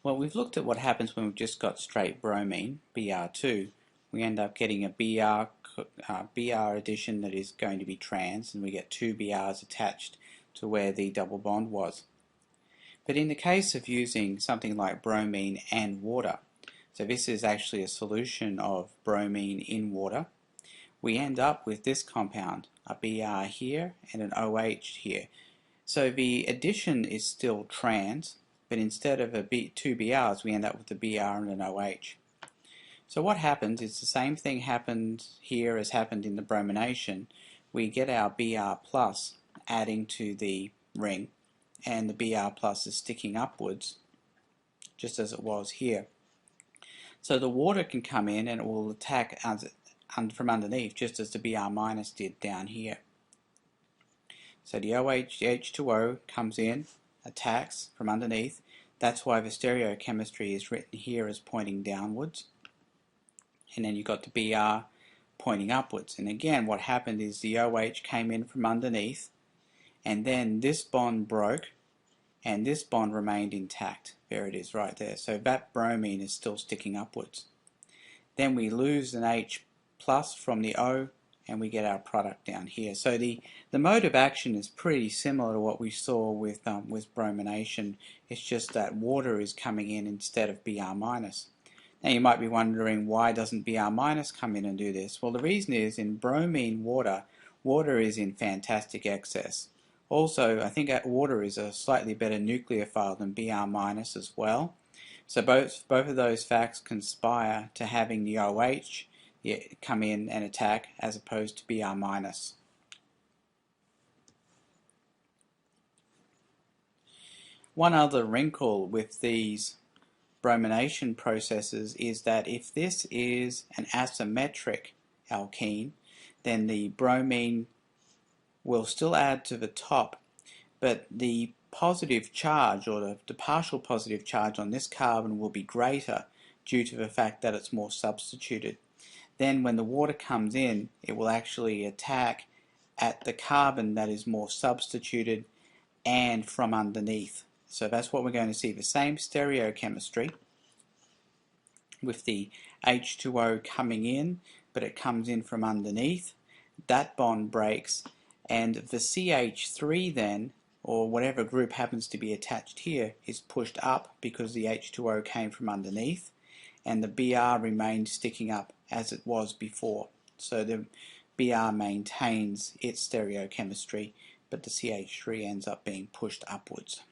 Well, we've looked at what happens when we've just got straight bromine, Br2. We end up getting a Br addition that is going to be trans, and we get two Brs attached to where the double bond was. But in the case of using something like bromine and water, so this is actually a solution of bromine in water, we end up with this compound, a Br here and an OH here. So the addition is still trans, but instead of two Brs, we end up with a Br and an OH. So what happens is the same thing happened here as happened in the bromination. We get our Br plus adding to the ring, and the Br plus is sticking upwards, just as it was here. So the water can come in and it will attack from underneath, just as the Br minus did down here. So the OH, the H2O comes in, attacks from underneath. That's why the stereochemistry is written here as pointing downwards. And then you've got the Br pointing upwards. And again, what happened is the OH came in from underneath, and then this bond broke, and this bond remained intact. There it is right there. So that bromine is still sticking upwards. Then we lose an H plus from the O, and we get our product down here. So the mode of action is pretty similar to what we saw with bromination. It's just that water is coming in instead of Br minus. Now you might be wondering, why doesn't Br minus come in and do this? Well, the reason is in bromine water is in fantastic excess. Also, I think water is a slightly better nucleophile than Br minus as well. So both of those facts conspire to having the OH come in and attack as opposed to Br minus. One other wrinkle with these bromination processes is that if this is an asymmetric alkene, then the bromine will still add to the top, but the positive charge, or the partial positive charge on this carbon, will be greater due to the fact that it's more substituted. Then when the water comes in, it will actually attack at the carbon that is more substituted and from underneath. So that's what we're going to see, the same stereochemistry with the H2O coming in, but it comes in from underneath. That bond breaks, and the CH3 then, or whatever group happens to be attached here, is pushed up because the H2O came from underneath, and the Br remained sticking up as it was before. So the Br maintains its stereochemistry, but the CH3 ends up being pushed upwards.